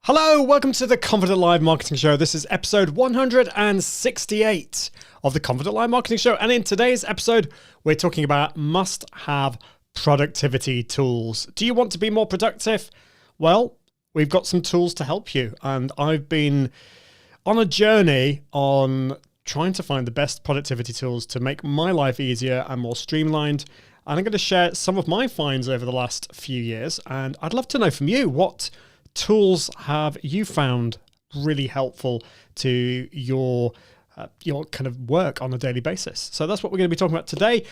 Hello, welcome to the Confident Live Marketing Show. This is episode 168 of the Confident Live Marketing Show. And in today's episode, we're talking about must-have productivity tools. Do you want to be more productive? Well, we've got some tools to help you. And I've been on a journey on trying to find the best productivity tools to make my life easier and more streamlined. And I'm going to share some of my finds over the last few years. And I'd love to know from you, what tools have you found really helpful to your kind of work on a daily basis? So that's what we're going to be talking about today.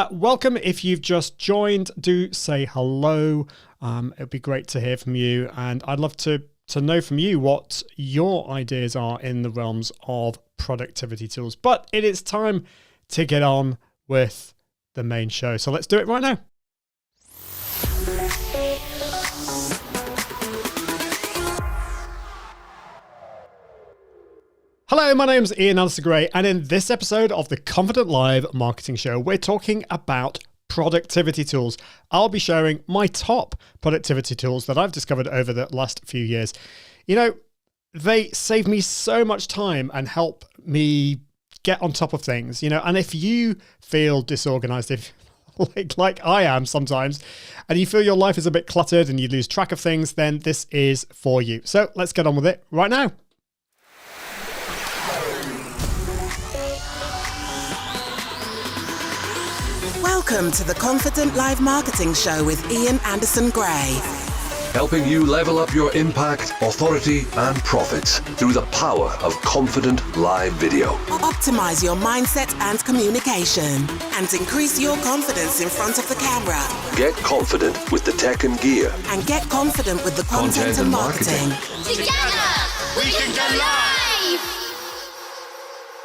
Welcome. If you've just joined, do say hello. It'd be great to hear from you. And I'd love to know from you what your ideas are in the realms of productivity tools. But it is time to get on with the main show. So let's do it right now. Hello, my name's Ian Anderson Gray, and in this episode of the Confident Live Marketing Show, we're talking about productivity tools. I'll be sharing my top productivity tools that I've discovered over the last few years. You know, they save me so much time and help me get on top of things, you know, and if you feel disorganized, if like I am sometimes, and you feel your life is a bit cluttered and you lose track of things, then this is for you. So let's get on with it right now. Welcome to the Confident Live Marketing Show with Ian Anderson Gray. Helping you level up your impact, authority, and profits through the power of confident live video. Optimize your mindset and communication and increase your confidence in front of the camera. Get confident with the tech and gear. And get confident with the content and marketing. Together, we can go live!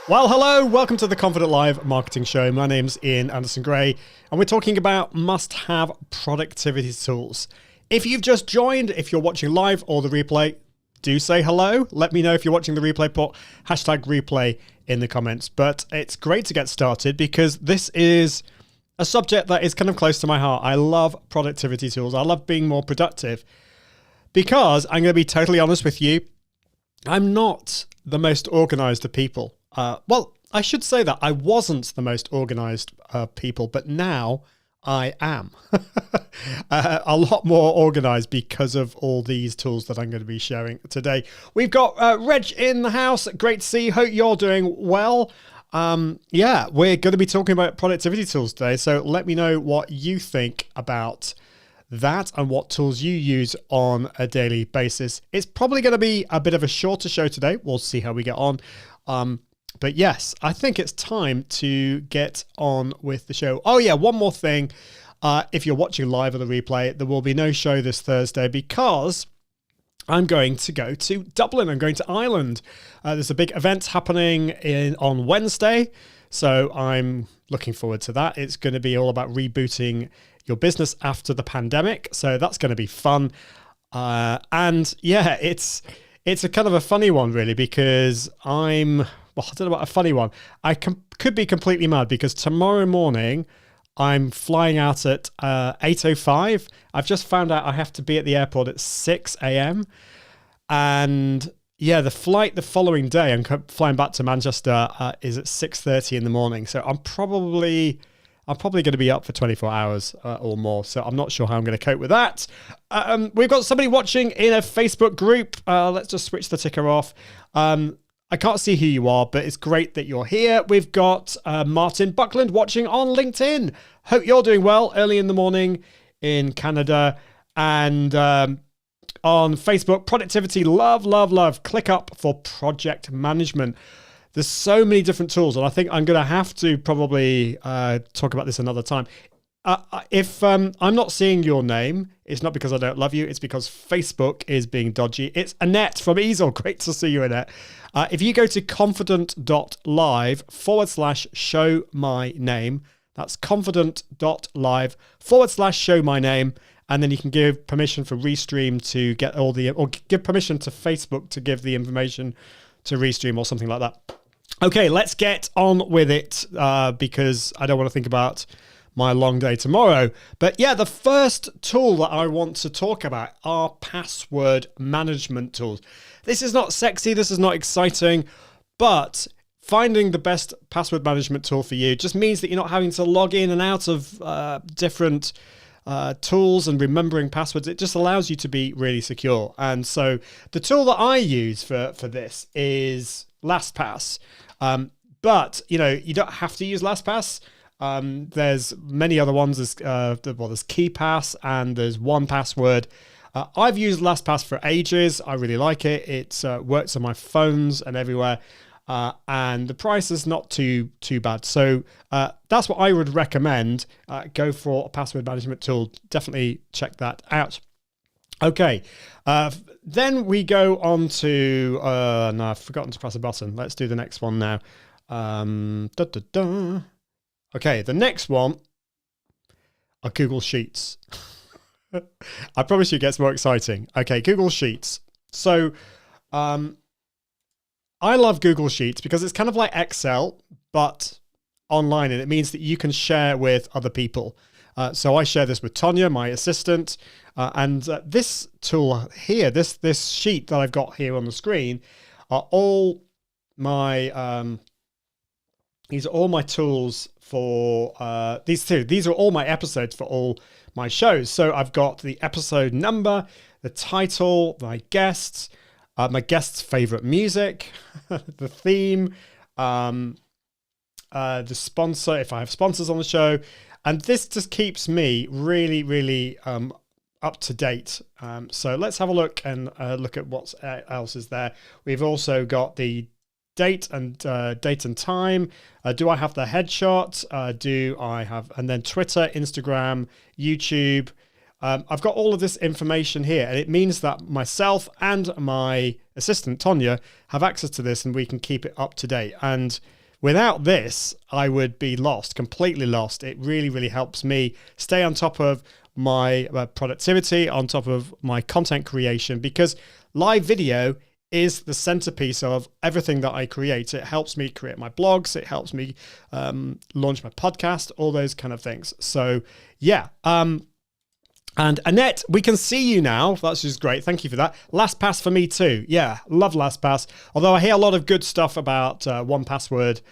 Well, hello, welcome to the Confident Live Marketing Show. My name's Ian Anderson Gray, and we're talking about must-have productivity tools. If you've just joined, if you're watching live or the replay, do say hello. Let me know if you're watching the replay, put hashtag replay in the comments. But it's great to get started because this is a subject that is kind of close to my heart. I love productivity tools. I love being more productive because I'm going to be totally honest with you. I'm not the most organized of people. Well, I should say that I wasn't the most organized people, but now I am a lot more organized because of all these tools that I'm going to be sharing today. We've got Reg in the house. Great to see you. Hope you're doing well. Yeah, we're going to be talking about productivity tools today. So let me know what you think about that and what tools you use on a daily basis. It's probably going to be a bit of a shorter show today. We'll see how we get on. But yes, I think it's time to get on with the show. Oh yeah, one more thing. If you're watching live or the replay, there will be no show this Thursday because I'm going to go to Dublin. I'm going to Ireland. There's a big event happening on Wednesday, so I'm looking forward to that. It's going to be all about rebooting your business after the pandemic, so that's going to be fun. And yeah, it's a kind of a funny one really because well, I don't know about a funny one. I could be completely mad because tomorrow morning I'm flying out at 8:05. I've just found out I have to be at the airport at 6 a.m. And yeah, the flight the following day, I'm flying back to Manchester, is at 6:30 in the morning. So I'm probably going to be up for 24 hours or more. So I'm not sure how I'm going to cope with that. We've got somebody watching in a Facebook group. Let's just switch the ticker off. I can't see who you are, but it's great that you're here. We've got Martin Buckland watching on LinkedIn. Hope you're doing well early in the morning in Canada. And on Facebook, productivity, love. Click up for project management. There's so many different tools, and I think I'm going to have to probably talk about this another time. If I'm not seeing your name, it's not because I don't love you. It's because Facebook is being dodgy. It's Annette from Easel. Great to see you, Annette. If you go to confident.live/show my name, that's confident.live/show my name. And then you can give permission for Restream to get or give permission to Facebook to give the information to Restream or something like that. Okay, let's get on with it because I don't want to think about my long day tomorrow. But yeah, the first tool that I want to talk about are password management tools. This is not sexy, this is not exciting, but finding the best password management tool for you just means that you're not having to log in and out of different tools and remembering passwords. It just allows you to be really secure. And so the tool that I use for this is Lastpass. But you don't have to use Lastpass. There's many other ones. There's KeyPass and there's 1Password. I've used Lastpass for ages. I really like it. It works on my phones and everywhere. And the price is not too bad. So that's what I would recommend. Go for a password management tool. Definitely check that out. Okay. Then we go on to... no, I've forgotten to press a button. Let's do the next one now. Okay, the next one are Google Sheets. I promise you it gets more exciting. Okay, Google Sheets. So I love Google Sheets because it's kind of like Excel, but online, and it means that you can share with other people. So I share this with Tonya, my assistant, and this tool here, this sheet that I've got here on the screen, are all my these are all my tools for these two. These are all my episodes for all my shows. So I've got the episode number, the title, my guests' favorite music, the theme, the sponsor, if I have sponsors on the show. And this just keeps me really, really up to date. So let's have a look and look at what else is there. We've also got the date and time. Do I have the headshot? Do I have, and then Twitter, Instagram, YouTube. I've got all of this information here, and it means that myself and my assistant, Tonya, have access to this, and we can keep it up to date. And without this, I would be lost, completely lost. It really, really helps me stay on top of my productivity, on top of my content creation, because live video is the centerpiece of everything that I create. It helps me create my blogs. It helps me launch my podcast, all those kind of things. So yeah. And Annette, we can see you now. That's just great. Thank you for that. Lastpass for me too. Yeah, love Lastpass. Although I hear a lot of good stuff about 1Password.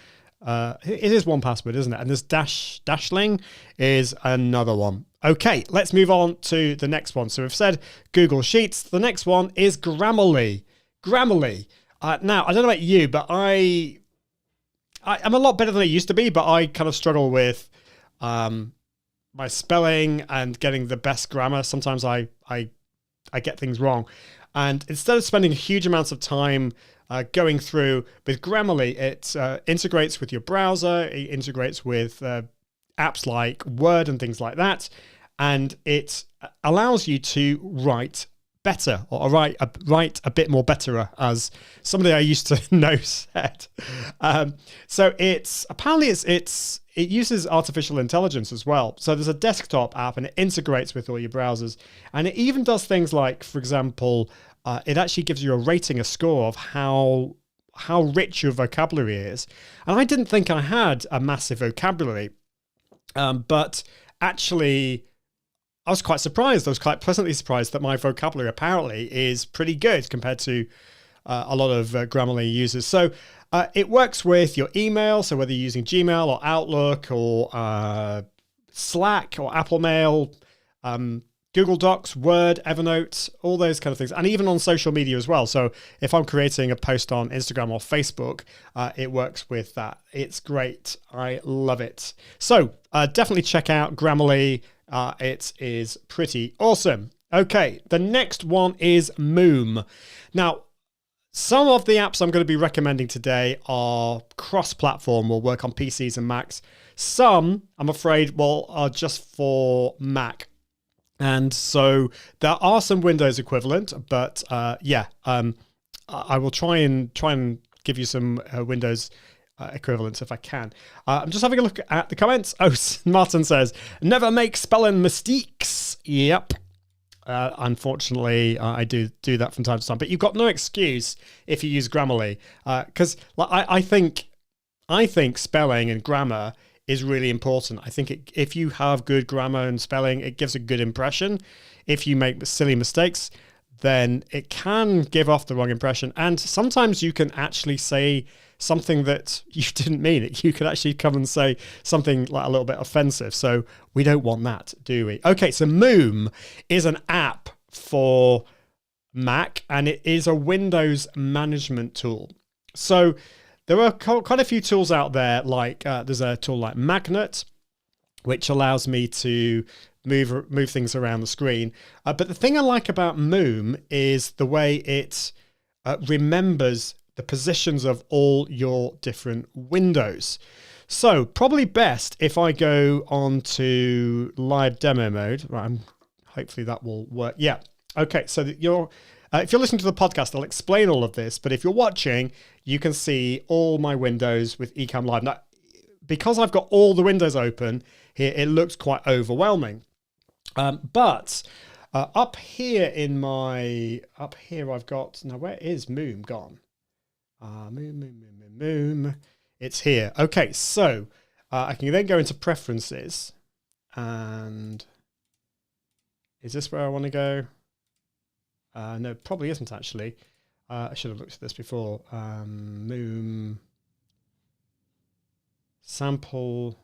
It is 1Password, isn't it? And this Dashling is another one. Okay, let's move on to the next one. So we've said Google Sheets. The next one is Grammarly. Grammarly. Now, I don't know about you, but I'm a lot better than I used to be, but I kind of struggle with my spelling and getting the best grammar. Sometimes I get things wrong. And instead of spending huge amounts of time going through with Grammarly, it integrates with your browser, it integrates with apps like Word and things like that. And it allows you to write better, or write a bit more betterer, as somebody I used to know said. So it uses artificial intelligence as well. So there's a desktop app and it integrates with all your browsers, and it even does things like, for example, it actually gives you a rating, a score of how rich your vocabulary is. And I didn't think I had a massive vocabulary, but actually I was quite surprised. I was quite pleasantly surprised that my vocabulary apparently is pretty good compared to a lot of Grammarly users. So it works with your email. So whether you're using Gmail or Outlook or Slack or Apple Mail, Google Docs, Word, Evernote, all those kind of things. And even on social media as well. So if I'm creating a post on Instagram or Facebook, it works with that. It's great. I love it. So definitely check out Grammarly. It is pretty awesome. Okay, the next one is Moom. Now, some of the apps I'm going to be recommending today are cross-platform, will work on PCs and Macs. Some, I'm afraid, are just for Mac. And so there are some Windows equivalent, but I will try and give you some Windows equivalents if I can. I'm just having a look at the comments. Oh, Martin says, never make spelling mistakes. Yep. Unfortunately, I do that from time to time, but you've got no excuse if you use Grammarly, because I think I think spelling and grammar is really important. I think if you have good grammar and spelling, it gives a good impression. If you make silly mistakes, then it can give off the wrong impression. And sometimes you can actually say something that you didn't mean it. You could actually come and say something like a little bit offensive. So we don't want that, do we? Okay, so Moom is an app for Mac, and it is a Windows management tool. So there are quite a few tools out there, like there's a tool like Magnet, which allows me to move things around the screen. But the thing I like about Moom is the way it remembers the positions of all your different windows. So probably best if I go on to live demo mode. Right, hopefully that will work. Yeah. Okay. So if you're listening to the podcast, I'll explain all of this. But if you're watching, you can see all my windows with Ecom Live. Now, because I've got all the windows open here, it looks quite overwhelming. But up here I've got, now where is Moom gone? Moom. It's here. Okay, so I can then go into preferences, and is this where I want to go? No, probably isn't actually. I should have looked at this before. Moom sample.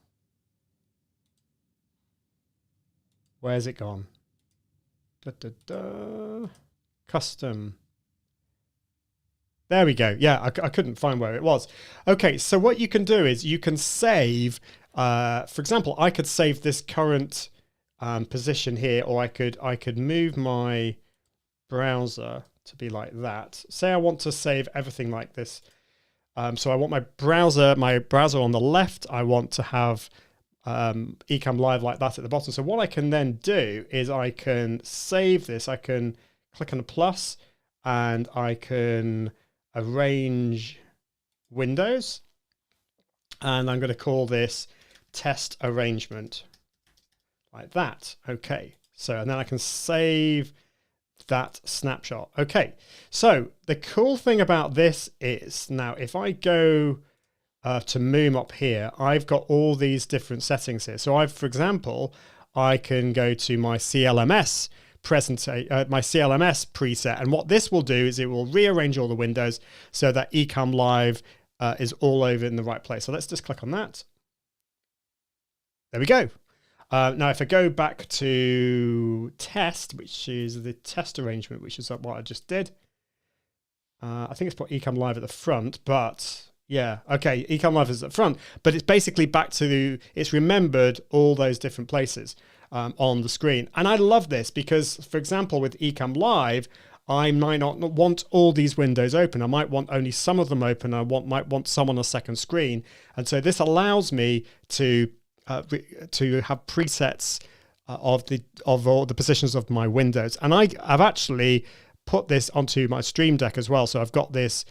Where's it gone? Custom. There we go. Yeah, I couldn't find where it was. Okay, so what you can do is you can save, for example, I could save this current position here, or I could move my browser to be like that. Say I want to save everything like this. So I want my browser on the left. I want to have Ecom Live like that at the bottom. So what I can then do is I can save this. I can click on the plus, and I can arrange windows, and I'm going to call this test arrangement like that. Okay, so and then I can save that snapshot. Okay, so the cool thing about this is now if I go to Moom up here, I've got all these different settings here. So for example, I can go to my CLMS my CLMS preset, and what this will do is it will rearrange all the windows so that Ecom Live is all over in the right place. So let's just click on that. There we go. Now, if I go back to test, which is the test arrangement, which is what I just did, I think it's put Ecom Live at the front, but yeah, okay, Ecom Live is at the front, but it's basically back to, it's remembered all those different places on the screen. And I love this because, for example, with Ecom Live, I might not want all these windows open. I might want only some of them open. I might want some on a second screen. And so this allows me to have presets of all the positions of my windows. And I've actually put this onto my Stream Deck as well. So I've got this,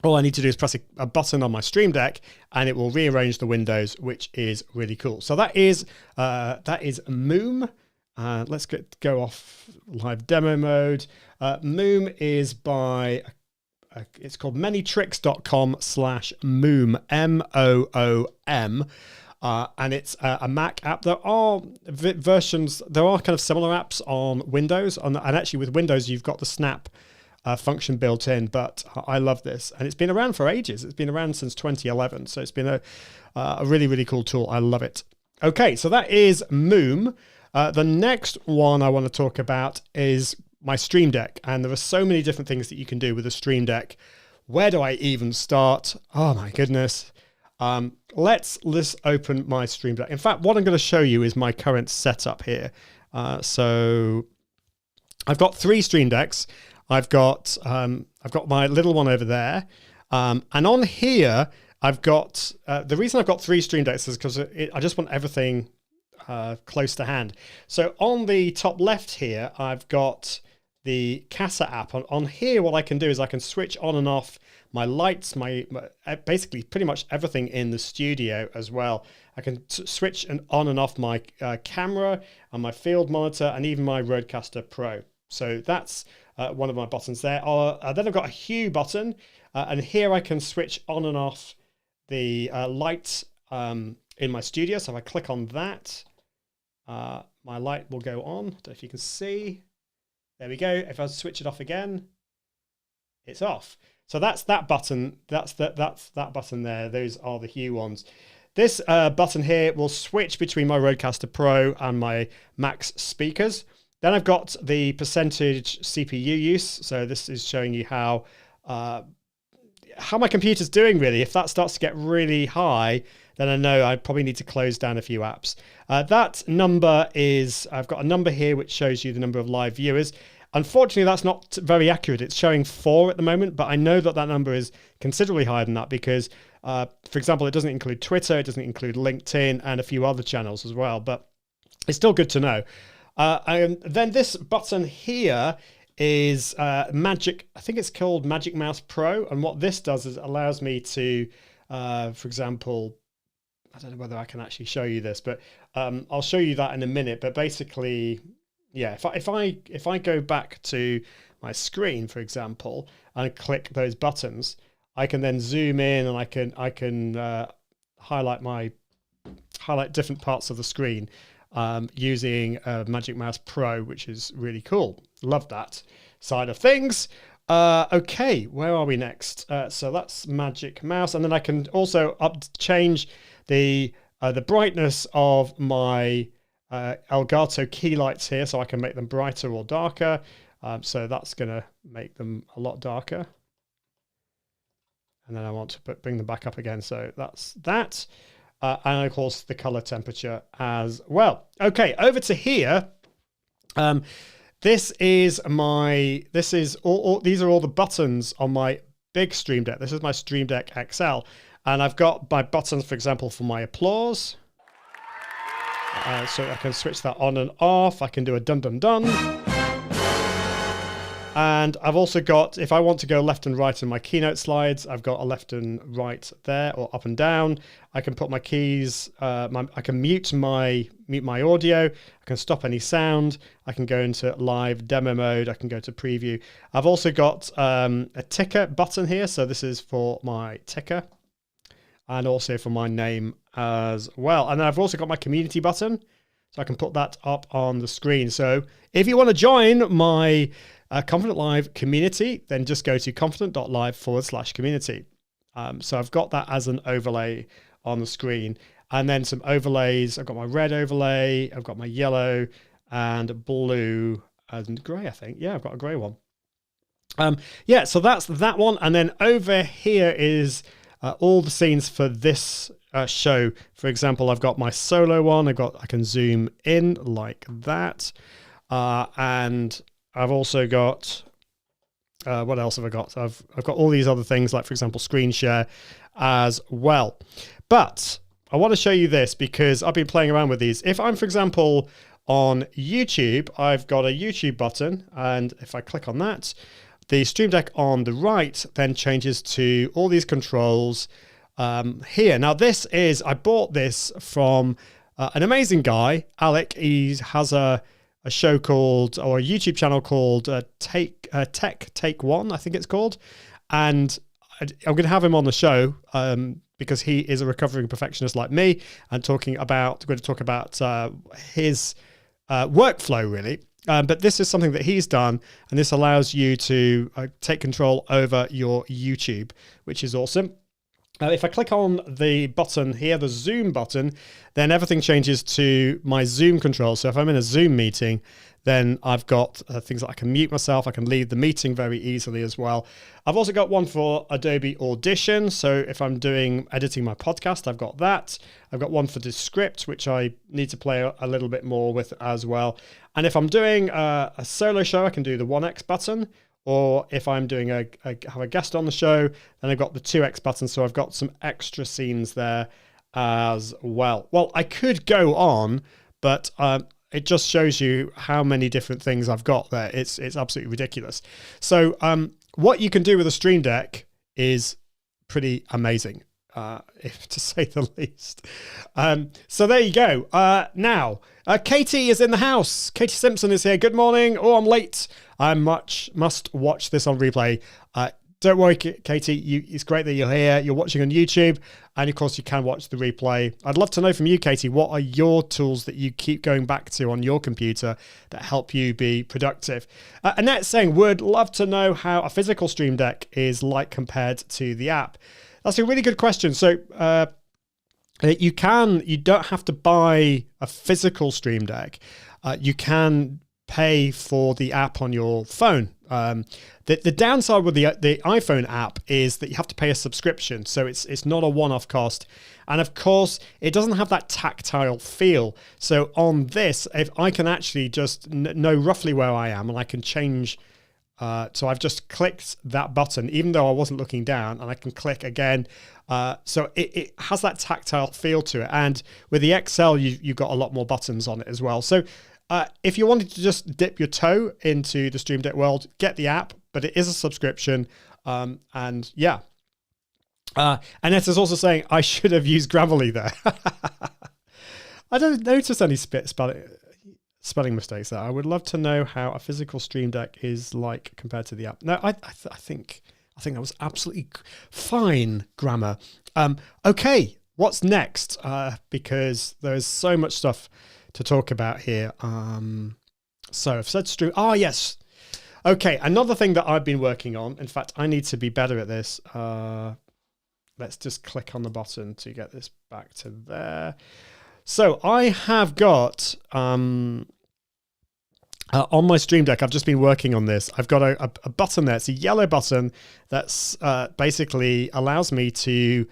all I need to do is press a button on my Stream Deck and it will rearrange the windows, which is really cool. So that is Moom. Let's go off live demo mode. Moom is by, it's called manytricks.com/Moom, M-O-O-M. And it's a Mac app. There are versions, there are kind of similar apps on Windows. And actually with Windows, you've got the Snap function built in, but I love this. And it's been around for ages. It's been around since 2011. So it's been a really, really cool tool. I love it. Okay, so that is Moom. The next one I want to talk about is my Stream Deck. And there are so many different things that you can do with a Stream Deck. Where do I even start? Oh my goodness. Let's open my Stream Deck. In fact, what I'm going to show you is my current setup here. So I've got 3 Stream Decks. I've got my little one over there. And on here, I've got, the reason I've got 3 Stream Decks is because I just want everything close to hand. So on the top left here, I've got the Casa app. On here, what I can do is I can switch on and off my lights, my basically pretty much everything in the studio as well. I can switch on and off my camera and my field monitor and even my Rodecaster Pro. So that's one of my buttons there. Then I've got a Hue button, and here I can switch on and off light in my studio. So if I click on that, my light will go on. I don't know if you can see. There we go. If I switch it off again, it's off. So that's that button. That's that button there. Those are the hue ones. This button here will switch between my Rodecaster Pro and my Max speakers. Then I've got the percentage CPU use. So this is showing you how my computer's doing really. If that starts to get really high, then I know I probably need to close down a few apps. That number is, I've got a number here which shows you the number of live viewers. Unfortunately, that's not very accurate. It's showing 4 at the moment, but I know that that number is considerably higher than that because, for example, it doesn't include Twitter, it doesn't include LinkedIn, and a few other channels as well, but it's still good to know. And then this button here is Magic, I think it's called Magic Mouse Pro, and what this does is it allows me to, for example, I don't know whether I can actually show you this, but I'll show you that in a minute. But basically, yeah, if I go back to my screen, for example, and click those buttons, I can then zoom in and I can highlight different parts of the screen using Magic Mouse Pro, which is really cool. Love that side of things. Okay, where are we next? So that's Magic Mouse, and then I can also change the brightness of my Elgato key lights here, so I can make them brighter or darker. So that's going to make them a lot darker. And then I want to bring them back up again. So that's that. And of course the color temperature as well. Okay, over to here. These are all the buttons on my big Stream Deck. This is my Stream Deck XL. And I've got my buttons, for example, for my applause. So I can switch that on and off. I can do a dun dun dun. And I've also got, if I want to go left and right in my Keynote slides, I've got a left and right there, or up and down. I can put my keys, I can mute my audio. I can stop any sound. I can go into live demo mode. I can go to preview. I've also got a ticker button here. So this is for my ticker and also for my name as well. And then I've also got my community button. So I can put that up on the screen. So if you want to join my Confident Live community, then just go to confident.live/community. So I've got that as an overlay on the screen. And then some overlays. I've got my red overlay. I've got my yellow and blue and grey, I think. Yeah, I've got a grey one. Yeah, so that's that one. And then over here is all the scenes for this show. For example, I've got my solo one. I can zoom in like that. And I've also got, what else have I got? I've got all these other things, like, for example, screen share as well. But I want to show you this because I've been playing around with these. If I'm, for example, on YouTube, I've got a YouTube button. And if I click on that, the Stream Deck on the right then changes to all these controls here. Now, I bought this from an amazing guy, Alec. He has a show called, or a YouTube channel called Take One, I think it's called. And I'm going to have him on the show because he is a recovering perfectionist like me, and we're going to talk about his workflow really. But this is something that he's done, and this allows you to take control over your YouTube, which is awesome. If I click on the button here, the Zoom button, then everything changes to my Zoom control. So if I'm in a Zoom meeting, then I've got things like I can mute myself. I can leave the meeting very easily as well. I've also got one for Adobe Audition. So if I'm editing my podcast, I've got that. I've got one for Descript, which I need to play a little bit more with as well. And if I'm doing a solo show, I can do the 1x button. Or if I'm doing have a guest on the show, then I've got the 2x button. So I've got some extra scenes there as well. Well, I could go on, but it just shows you how many different things I've got there. It's absolutely ridiculous. So what you can do with a Stream Deck is pretty amazing, if to say the least. So there you go. Now, Katie is in the house. Katie Simpson is here. Good morning. Oh, I'm late. I must watch this on replay. don't worry, Katie. It's great that you're here. You're watching on YouTube. And of course, you can watch the replay. I'd love to know from you, Katie, what are your tools that you keep going back to on your computer that help you be productive? Annette's saying, would love to know how a physical Stream Deck is like compared to the app. That's a really good question. So you don't have to buy a physical Stream Deck. You can pay for the app on your phone. The downside with the iPhone app is that you have to pay a subscription, so it's not a one-off cost, and of course it doesn't have that tactile feel. So on this, if I can actually just know roughly where I am, and I can change. So I've just clicked that button, even though I wasn't looking down, and I can click again. So it has that tactile feel to it, and with the XL, you've got a lot more buttons on it as well. So if you wanted to just dip your toe into the Stream Deck world, get the app, but it is a subscription. And yeah. Annette is also saying, I should have used Grammarly there. I don't notice any spelling mistakes there. I would love to know how a physical Stream Deck is like compared to the app. No, I think that was absolutely fine grammar. Okay, what's next? Because there's so much stuff to talk about here. So I've said stream. Oh, yes. Okay, another thing that I've been working on. In fact, I need to be better at this. Let's just click on the button to get this back to there. So I have got, on my Stream Deck, I've just been working on this. I've got a button there. It's a yellow button that's basically allows me to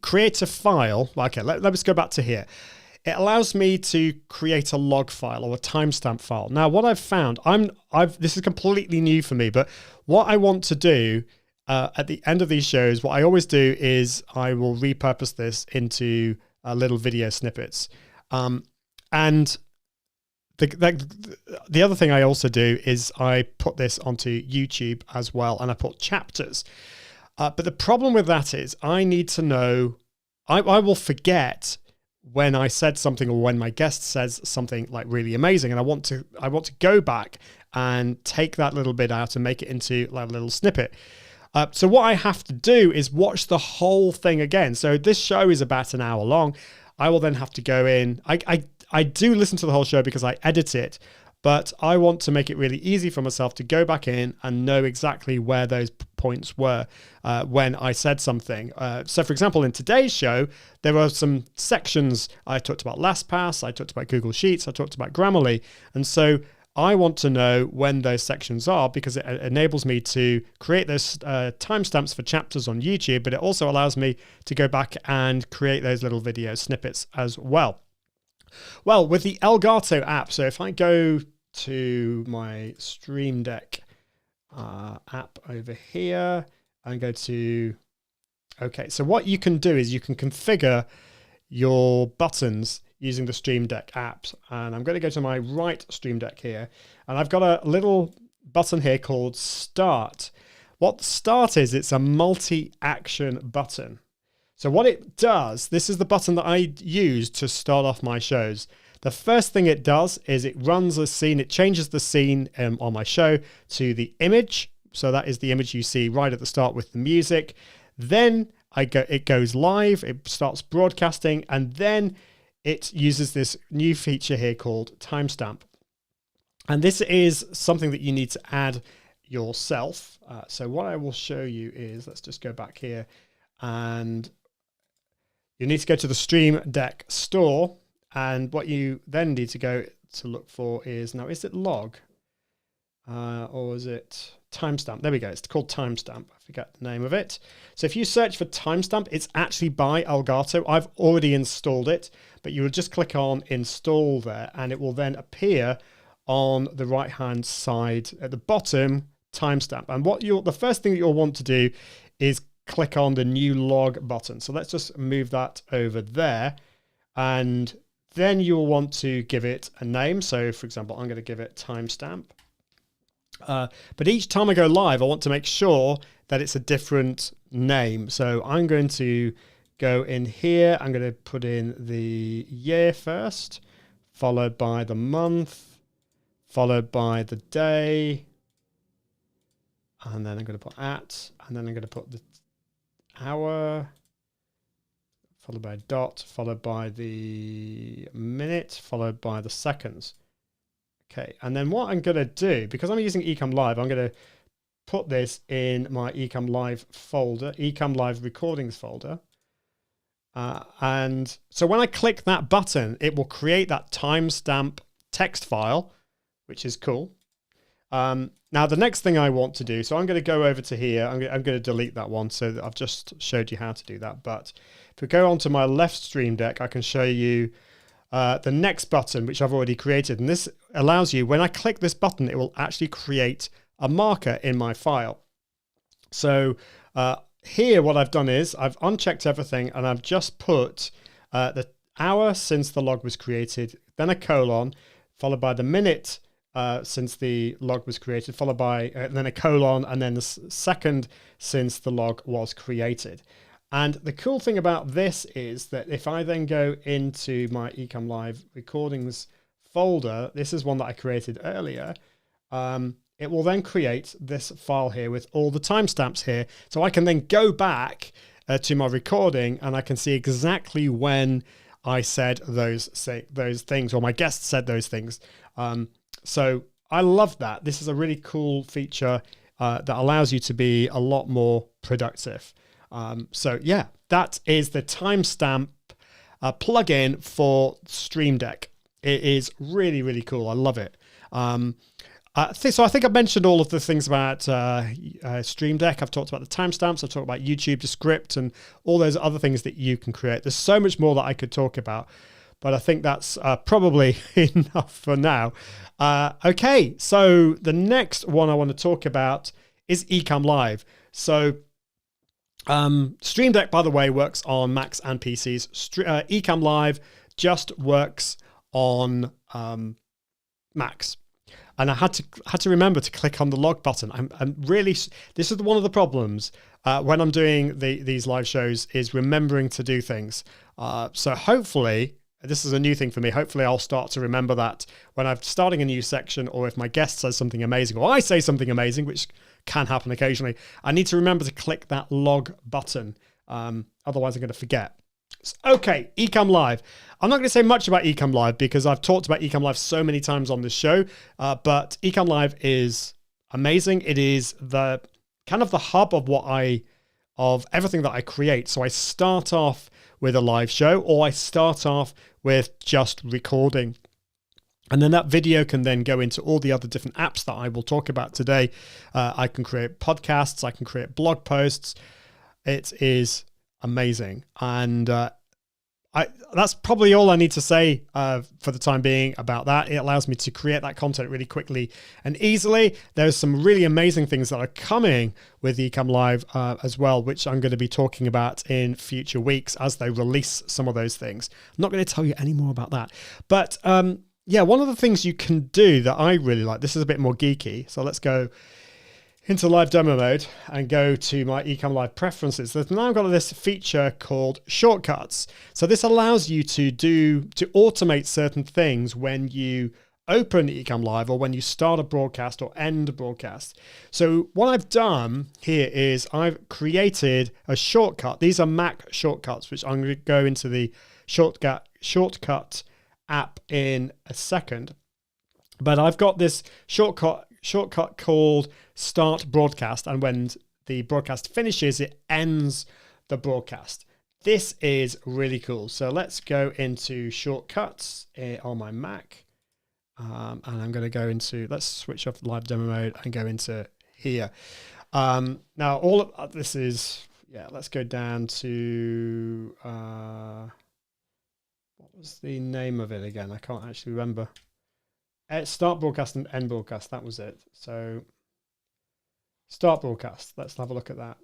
create a file. Okay, let's go back to here. It allows me to create a log file or a timestamp file. Now, what I've found, this is completely new for me, but what I want to do at the end of these shows, what I always do is I will repurpose this into little video snippets. And the other thing I also do is I put this onto YouTube as well, and I put chapters. But the problem with that is I need to know, I will forget when I said something or when my guest says something like really amazing, and I want to go back and take that little bit out and make it into like a little snippet. So what I have to do is watch the whole thing again. So this show is about an hour long. I will then have to go in. I do listen to the whole show because I edit it, but I want to make it really easy for myself to go back in and know exactly where those points were when I said something. So for example, in today's show, there were some sections. I talked about Lastpass, I talked about Google Sheets, I talked about Grammarly. And so I want to know when those sections are because it enables me to create those timestamps for chapters on YouTube, but it also allows me to go back and create those little video snippets as well. Well, with the Elgato app, so if I go to my Stream Deck app over here and go to, okay, so what you can do is you can configure your buttons using the Stream Deck app. And I'm going to go to my right Stream Deck here, and I've got a little button here called Start. What Start is, it's a multi-action button. So what it does, this is the button that I use to start off my shows. The first thing it does is it runs a scene. It changes the scene on my show to the image. So that is the image you see right at the start with the music. Then it goes live. It starts broadcasting, and then it uses this new feature here called timestamp. And this is something that you need to add yourself. So what I will show you is, let's just go back here, and you need to go to the Stream Deck store, and what you then need to go to look for is, now is it log or is it timestamp? There we go, it's called timestamp. I forget the name of it. So if you search for timestamp, it's actually by Elgato. I've already installed it, but you will just click on install there, and it will then appear on the right hand side at the bottom, timestamp. And the first thing that you'll want to do is click on the new log button. So let's just move that over there, and then you'll want to give it a name. So for example, I'm going to give it timestamp. But each time I go live, I want to make sure that it's a different name. So I'm going to go in here. I'm going to put in the year first, followed by the month, followed by the day, and then I'm going to put at, and then I'm going to put the hour, followed by a dot, followed by the minute, followed by the seconds. Okay, and then what I'm going to do, because I'm using Ecom Live, I'm going to put this in my Ecom Live folder, Ecom Live recordings folder. And so when I click that button, it will create that timestamp text file, which is cool. Now, the next thing I want to do, so I'm going to go over to here. I'm going to delete that one. So I've just showed you how to do that. But if we go onto my left Stream Deck, I can show you the next button, which I've already created. And this allows you, when I click this button, it will actually create a marker in my file. So here, what I've done is I've unchecked everything and I've just put the hour since the log was created, then a colon, followed by the minute since the log was created, followed by then a colon, and then the second since the log was created. And the cool thing about this is that if I then go into my Ecom Live recordings folder, this is one that I created earlier, it will then create this file here with all the timestamps here. So I can then go back to my recording and I can see exactly when I said those things, or my guest said those things. So I love that. This is a really cool feature that allows you to be a lot more productive. So yeah, that is the timestamp plugin for Stream Deck. It is really, really cool. I love it. So I think I've mentioned all of the things about Stream Deck. I've talked about the timestamps. I've talked about YouTube, Descript, and all those other things that you can create. There's so much more that I could talk about, but I think that's probably enough for now. Okay, so the next one I want to talk about is Ecom Live. So Stream Deck, by the way, works on Macs and PCs. Ecom Live just works on Macs. And I had to remember to click on the log button. I'm really, this is one of the problems when I'm doing these live shows, is remembering to do things. So hopefully, this is a new thing for me. Hopefully I'll start to remember that when I'm starting a new section, or if my guest says something amazing, or I say something amazing, which can happen occasionally, I need to remember to click that log button. Otherwise I'm going to forget. Okay, Ecom Live. I'm not going to say much about Ecom Live because I've talked about Ecom Live so many times on this show, but Ecom Live is amazing. It is the kind of the hub of everything that I create. So I start off with a live show, or I start off with just recording. And then that video can then go into all the other different apps that I will talk about today. I can create podcasts. I can create blog posts. It is amazing. And that's probably all I need to say for the time being about that. It allows me to create that content really quickly and easily. There's some really amazing things that are coming with Ecom Live as well, which I'm going to be talking about in future weeks as they release some of those things. I'm not going to tell you any more about that. But yeah, one of the things you can do that I really like, this is a bit more geeky. So let's go into live demo mode and go to my Ecom Live preferences. There's now got this feature called shortcuts. So this allows you to automate certain things when you open Ecom Live, or when you start a broadcast or end a broadcast. So what I've done here is I've created a shortcut. These are Mac shortcuts, which I'm going to go into the shortcut app in a second. But I've got this shortcut called Start Broadcast, and when the broadcast finishes, it ends the broadcast. This is really cool. So let's go into shortcuts on my Mac, and I'm going to go into, let's switch off live demo mode and go into here. Now all of this is, let's go down to what was the name of it again? I can't actually remember. Start broadcast and end broadcast. That was it. So start broadcast. Let's have a look at that.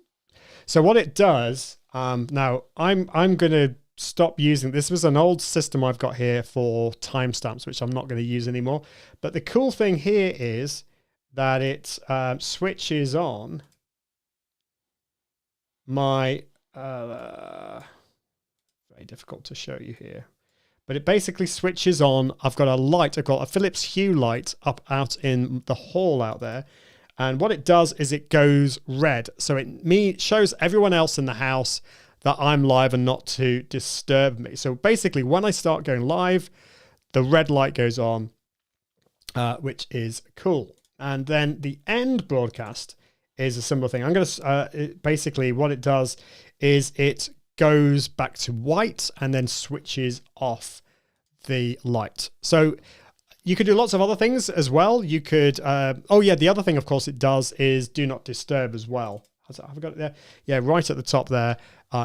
So what it does, now I'm going to stop using, this was an old system I've got here for timestamps, which I'm not going to use anymore. But the cool thing here is that it switches on my, very difficult to show you here. But it basically switches on. I've got a light. I've got a Philips Hue light up out in the hall out there. And what it does is it goes red. So it shows everyone else in the house that I'm live and not to disturb me. So basically, when I start going live, the red light goes on, which is cool. And then the end broadcast is a similar thing. I'm going to basically what it does is it goes back to white and then switches off the light. So you could do lots of other things as well. You could, the other thing, of course, it does is do not disturb as well. Have I got it there? Yeah, right at the top there,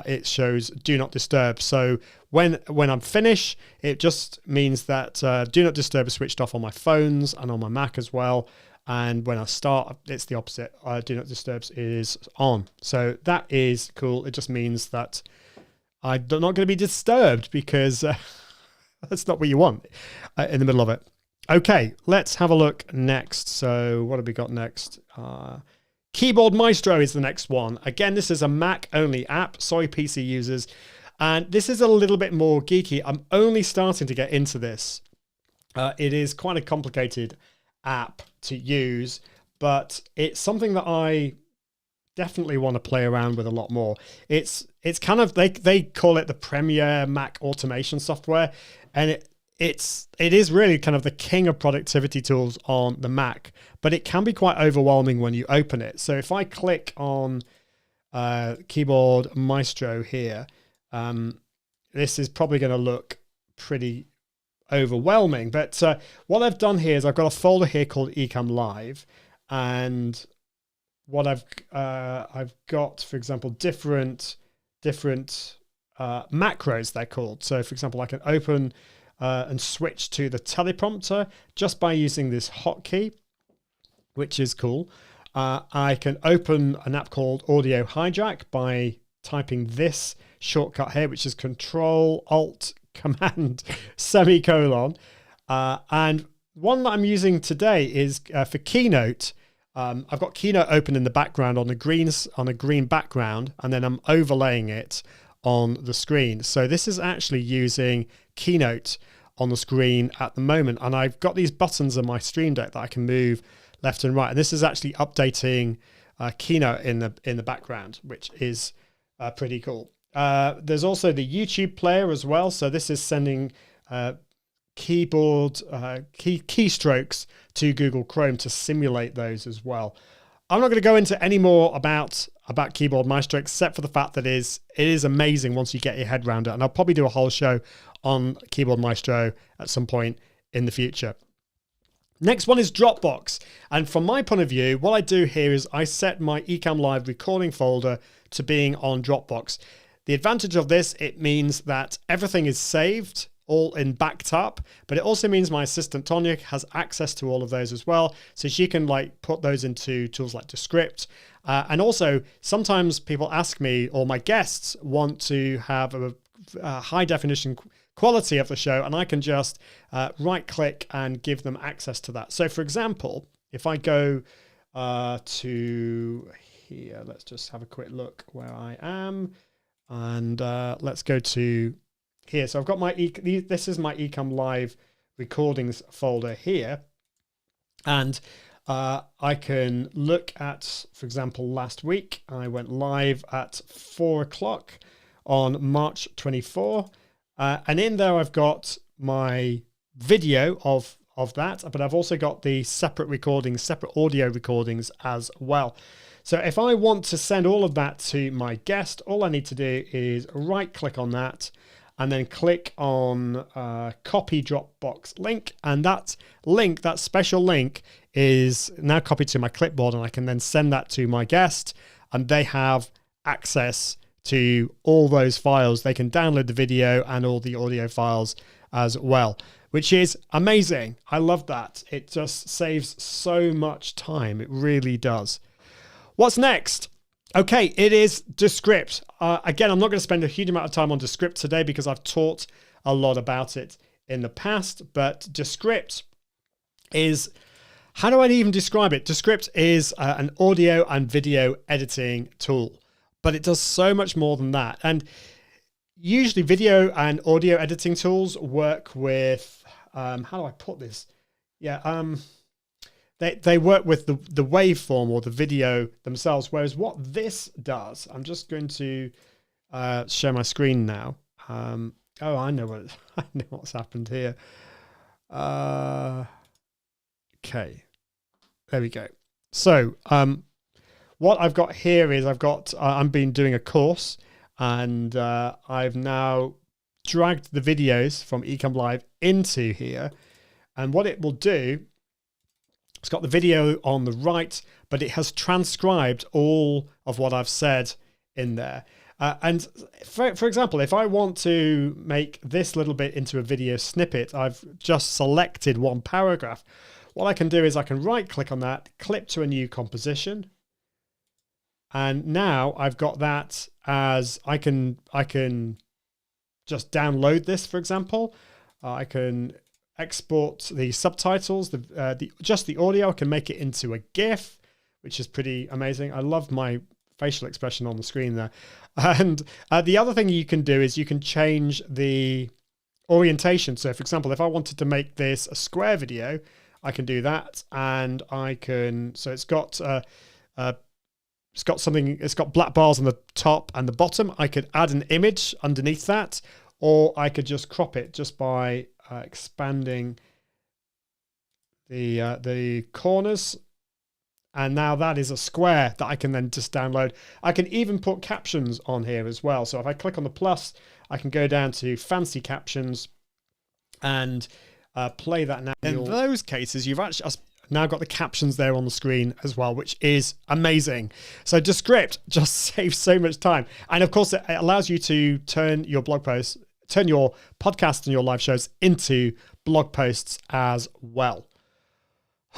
it shows do not disturb. So when I'm finished, it just means that do not disturb is switched off on my phones and on my Mac as well. And when I start, it's the opposite. Do not disturb is on. So that is cool. It just means that I'm not going to be disturbed because that's not what you want in the middle of it. Okay, let's have a look next. So what have we got next? Keyboard Maestro is the next one. Again, this is a Mac-only app. Sorry, PC users. And this is a little bit more geeky. I'm only starting to get into this. It is quite a complicated app to use, but it's something that I definitely want to play around with a lot more. It's kind of, they call it the premier Mac automation software, and it is really kind of the king of productivity tools on the Mac, but it can be quite overwhelming when you open it. So if I click on Keyboard Maestro here, this is probably going to look pretty overwhelming. But what I've done here is I've got a folder here called Ecom Live, and what I've got, for example, different macros, they're called. So for example, I can open and switch to the teleprompter just by using this hotkey, which is cool. I can open an app called Audio Hijack by typing this shortcut here, which is Control Alt Command semicolon. And one that I'm using today is for Keynote. I've got Keynote open in the background on a green background, and then I'm overlaying it on the screen. So this is actually using Keynote on the screen at the moment, and I've got these buttons on my Stream Deck that I can move left and right, and this is actually updating Keynote in the background, which is pretty cool. There's also the YouTube player as well, so this is sending keyboard keystrokes to Google Chrome to simulate those as well. I'm not going to go into any more about Keyboard Maestro, except for the fact that it is amazing once you get your head around it. And I'll probably do a whole show on Keyboard Maestro at some point in the future. Next one is Dropbox. And from my point of view, what I do here is I set my Ecom Live recording folder to being on Dropbox. The advantage of this, it means that everything is saved, all in backed up, but it also means my assistant Tonya has access to all of those as well. So she can put those into tools like Descript. And also sometimes people ask me, or my guests want to have a high definition quality of the show, and I can just right click and give them access to that. So for example, if I go to here, let's just have a quick look where I am, and let's go to here. So I've got this is my Ecom Live recordings folder here, and I can look at, for example, last week I went live at 4 o'clock on March 24, and in there I've got my video of that, but I've also got the separate audio recordings as well. So if I want to send all of that to my guest, all I need to do is right click on that and then click on copy Dropbox link. And that link, that special link, is now copied to my clipboard, and I can then send that to my guest, and they have access to all those files. They can download the video and all the audio files as well, which is amazing. I love that. It just saves so much time. It really does. What's next? Okay, it is Descript. Again, I'm not going to spend a huge amount of time on Descript today because I've taught a lot about it in the past, but Descript is, how do I even describe it? Descript is an audio and video editing tool, but it does so much more than that. And usually video and audio editing tools work with, how do I put this? Yeah, they work with the waveform or the video themselves. Whereas what this does, I'm just going to share my screen now. Oh, I know what's happened here. Okay, there we go. So what I've got here is I've been doing a course, and I've now dragged the videos from Ecom Live into here. And what it will do, it's got the video on the right, but it has transcribed all of what I've said in there. And for example, if I want to make this little bit into a video snippet, I've just selected one paragraph. What I can do is I can right click on that, clip to a new composition. And now I've got that as I can just download this, for example. I can export the subtitles, just the audio. I can make it into a GIF, which is pretty amazing. I love my facial expression on the screen there. And the other thing you can do is you can change the orientation. So for example, if I wanted to make this a square video, I can do that. And I can, so it's got black bars on the top and the bottom. I could add an image underneath that, or I could just crop it just by expanding the corners. And now that is a square that I can then just download. I can even put captions on here as well. So if I click on the plus, I can go down to fancy captions and play that now. In those cases, you've actually now got the captions there on the screen as well, which is amazing. So Descript just saves so much time. And of course, it allows you to turn your blog posts, turn your podcast and your live shows into blog posts as well.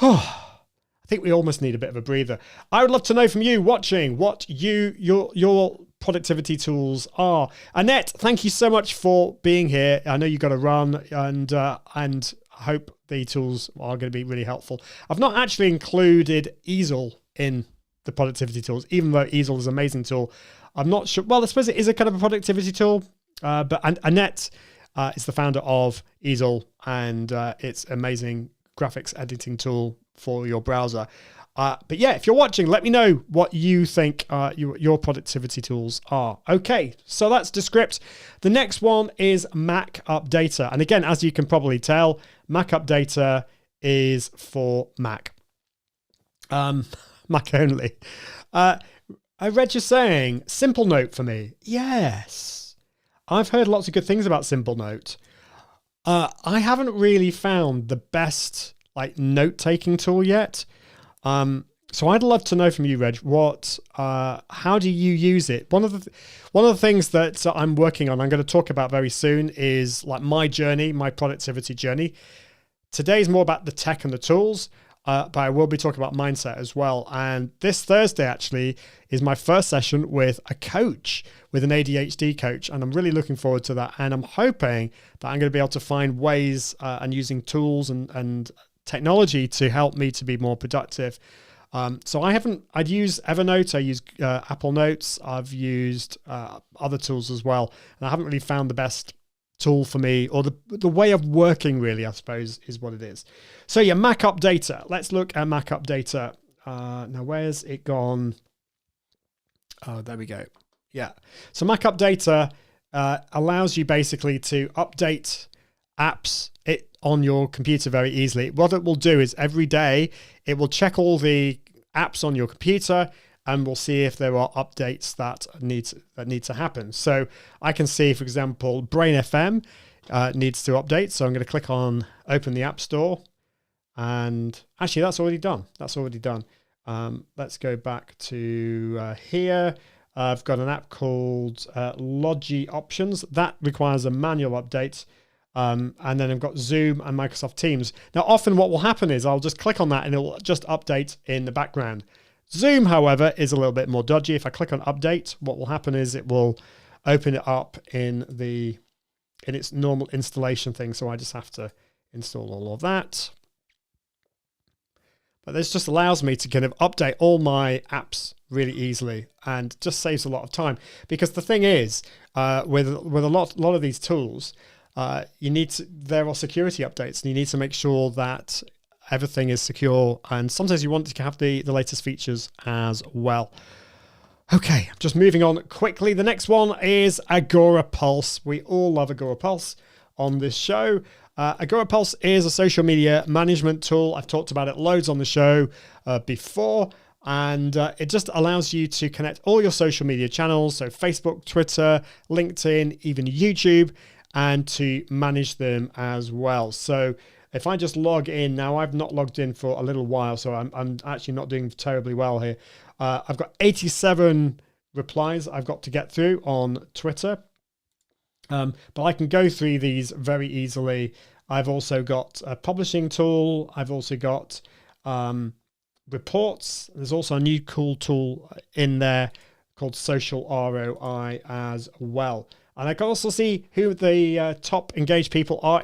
I think we almost need a bit of a breather. I would love to know from you watching what your productivity tools are. Annette, thank you so much for being here. I know you got to run, and I hope the tools are going to be really helpful. I've not actually included Easel in the productivity tools, even though Easel is an amazing tool. I'm not sure. Well, I suppose it is a kind of a productivity tool, but Annette is the founder of Easel, and it's amazing graphics editing tool for your browser. But yeah, if you're watching, let me know what you think your productivity tools are. Okay, so that's Descript. The next one is Mac Updater. And again, as you can probably tell, Mac Updater is for Mac. Mac only. I read you saying Simple Note for me. Yes. I've heard lots of good things about Simple Note. I haven't really found the best note-taking tool yet. So I'd love to know from you, Reg, how do you use it? One of the things that I'm working on, I'm going to talk about very soon, is my journey, my productivity journey. Today's more about the tech and the tools, but I will be talking about mindset as well. And this Thursday actually is my first session with a coach, with an ADHD coach, and I'm really looking forward to that. And I'm hoping that I'm going to be able to find ways and using tools and technology to help me to be more productive. So I'd use Evernote, I use Apple Notes, I've used other tools as well, and I haven't really found the best tool for me, or the way of working really, I suppose, is what it is. So yeah, Mac Updater. Let's look at Mac Updater. Now where's it gone? Oh, there we go. Yeah. So Mac Updater allows you basically to update apps on your computer very easily. What it will do is every day it will check all the apps on your computer and we'll see if there are updates that need to happen. So I can see, for example, Brain FM needs to update. So I'm going to click on Open the App Store, and actually that's already done. Let's go back to here. I've got an app called Logi Options that requires a manual update. And then I've got Zoom and Microsoft Teams. Now, often what will happen is I'll just click on that and it will just update in the background. Zoom, however, is a little bit more dodgy. If I click on update, what will happen is it will open it up in its normal installation thing. So I just have to install all of that. But this just allows me to kind of update all my apps really easily and just saves a lot of time. Because the thing is, with a lot of these tools, there are security updates, and you need to make sure that everything is secure. And sometimes you want to have the latest features as well. Okay, just moving on quickly. The next one is Agora Pulse. We all love Agora Pulse on this show. Agora Pulse is a social media management tool. I've talked about it loads on the show before. And it just allows you to connect all your social media channels, so Facebook, Twitter, LinkedIn, even YouTube, and to manage them as well. So if I just log in now, I've not logged in for a little while, so I'm actually not doing terribly well here. I've got 87 replies I've got to get through on Twitter, but I can go through these very easily. I've also got a publishing tool. I've also got reports. There's also a new cool tool in there called Social ROI as well. And I can also see who the top engaged people are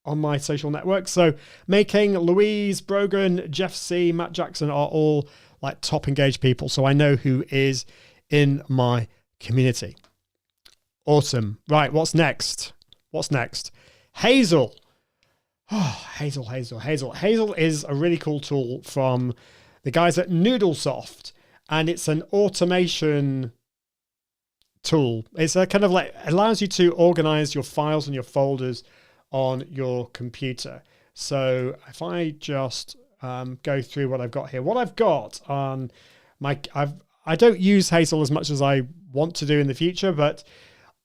on my social network. So Making, Louise, Brogan, Jeff C, Matt Jackson are all like top engaged people. So I know who is in my community. Awesome. Right. What's next? Hazel. Oh, Hazel. Hazel is a really cool tool from the guys at Noodlesoft, and it's an automation tool. It's a kind of like, allows you to organize your files and your folders on your computer. So if I just go through what I've got here, what I've got on I don't use Hazel as much as I want to do in the future, but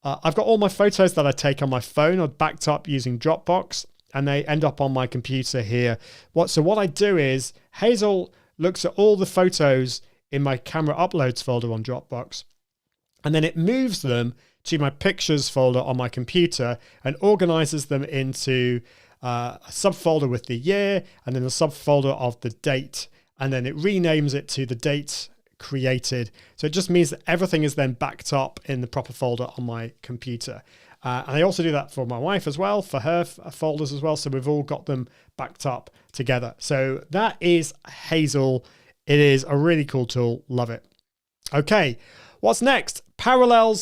I've got all my photos that I take on my phone are backed up using Dropbox, and they end up on my computer here. So what I do is Hazel looks at all the photos in my camera uploads folder on Dropbox, and then it moves them to my pictures folder on my computer and organizes them into a subfolder with the year and then a subfolder of the date, and then it renames it to the date created. So it just means that everything is then backed up in the proper folder on my computer. And I also do that for my wife as well, for her folders as well. So we've all got them backed up together. So that is Hazel. It is a really cool tool. Love it. Okay, what's next? Parallel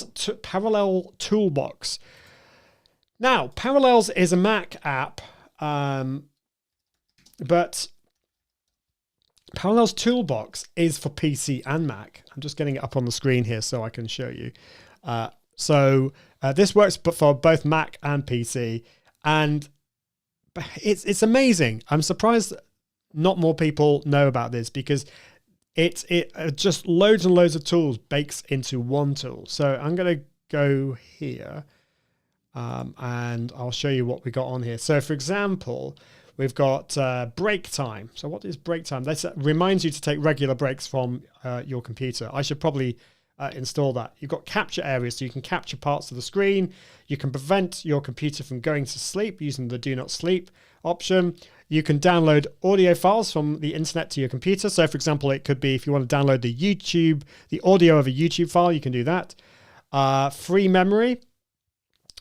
Toolbox. Now, Parallels is a Mac app, but Parallels Toolbox is for PC and Mac. I'm just getting it up on the screen here so I can show you. This works for both Mac and PC, and it's amazing. I'm surprised not more people know about this, because it just loads and loads of tools bakes into one tool. So I'm going to go here, and I'll show you what we got on here. So for example, we've got break time. So what is break time? That reminds you to take regular breaks from your computer. I should probably install that. You've got capture areas, so you can capture parts of the screen. You can prevent your computer from going to sleep using the do not sleep option. You can download audio files from the internet to your computer. So for example, it could be if you want to download the audio of a YouTube file, you can do that. Free memory.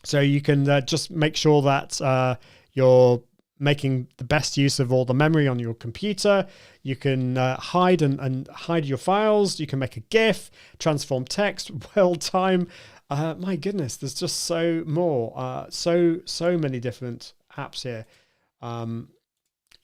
So you can just make sure that you're making the best use of all the memory on your computer. You can hide and hide your files. You can make a GIF, transform text, world time. My goodness, there's just so many different apps here.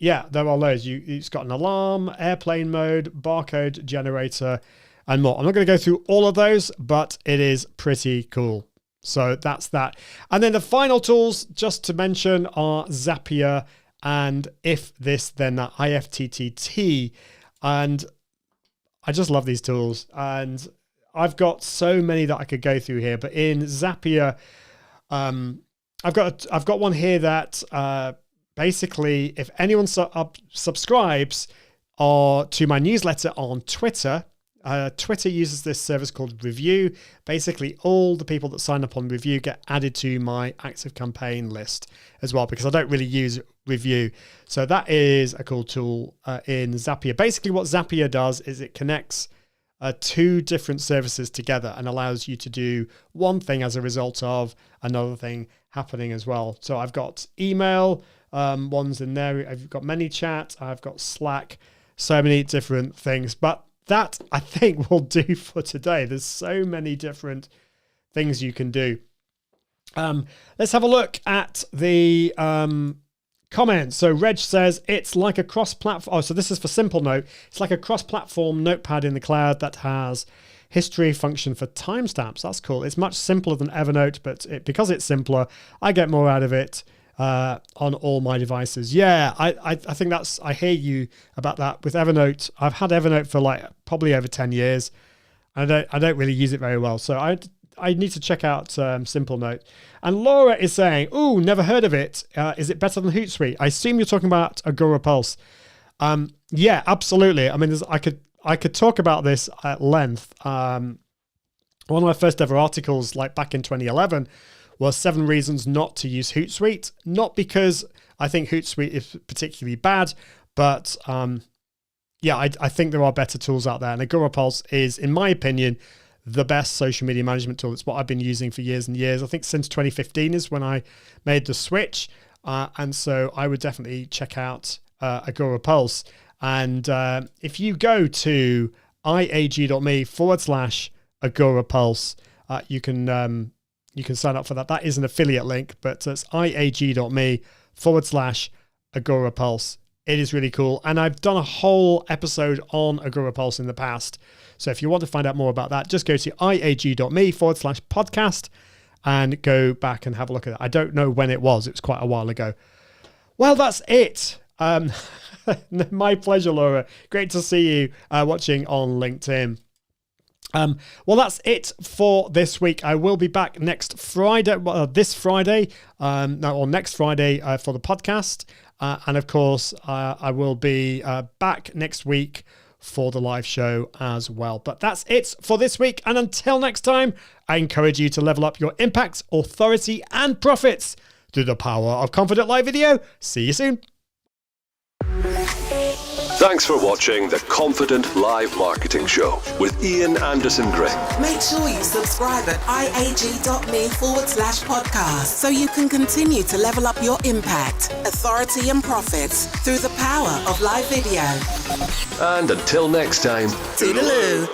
Yeah, there are loads. It's got an alarm, airplane mode, barcode generator, and more. I'm not going to go through all of those, but it is pretty cool. So that's that. And then the final tools, just to mention, are Zapier and If This Then That, IFTTT. And I just love these tools. And I've got so many that I could go through here. But in Zapier, I've got one here that basically, if anyone subscribes to my newsletter on Twitter, Twitter uses this service called Review. Basically, all the people that sign up on Review get added to my active campaign list as well, because I don't really use Review. So that is a cool tool in Zapier. Basically, what Zapier does is it connects two different services together and allows you to do one thing as a result of another thing happening as well. So I've got email ones in there. I've got ManyChat. I've got Slack. So many different things. But that, I think, will do for today. There's so many different things you can do. Let's have a look at the comments. So Reg says it's like a cross-platform. Oh, so this is for Simple Note. It's like a cross-platform notepad in the cloud that has history function for timestamps. That's cool. It's much simpler than Evernote, but because it's simpler, I get more out of it on all my devices. Yeah, I think I hear you about that with Evernote. I've had Evernote for like probably over 10 years. I don't really use it very well. So I need to check out Simple Note. And Laura is saying, "Ooh, never heard of it. Is it better than Hootsuite?" I assume you're talking about Agora Pulse. Yeah, absolutely. I mean, I could talk about this at length. One of my first ever articles, like back in 2011, was 7 reasons not to use Hootsuite. Not because I think Hootsuite is particularly bad, but yeah, I think there are better tools out there. And Agora Pulse is, in my opinion, the best social media management tool. It's what I've been using for years and years. I think since 2015 is when I made the switch. And so I would definitely check out Agora Pulse. And if you go to iag.me/Agora Pulse, you can sign up for that. That is an affiliate link, but it's iag.me/Agora Pulse. It is really cool. And I've done a whole episode on Agora Pulse in the past. So if you want to find out more about that, just go to iag.me/podcast and go back and have a look at it. I don't know when it was. It was quite a while ago. Well, that's it. My pleasure, Laura. Great to see you watching on LinkedIn. Well, that's it for this week. I will be back next Friday, next Friday for the podcast. And of course, I will be back next week for the live show as well. But that's it for this week. And until next time, I encourage you to level up your impact, authority, and profits through the power of Confident Live Video. See you soon. Thanks for watching the Confident Live Marketing Show with Ian Anderson Gray. Make sure you subscribe at iag.me/podcast so you can continue to level up your impact, authority, and profits through the power of live video. And until next time, Toodaloo.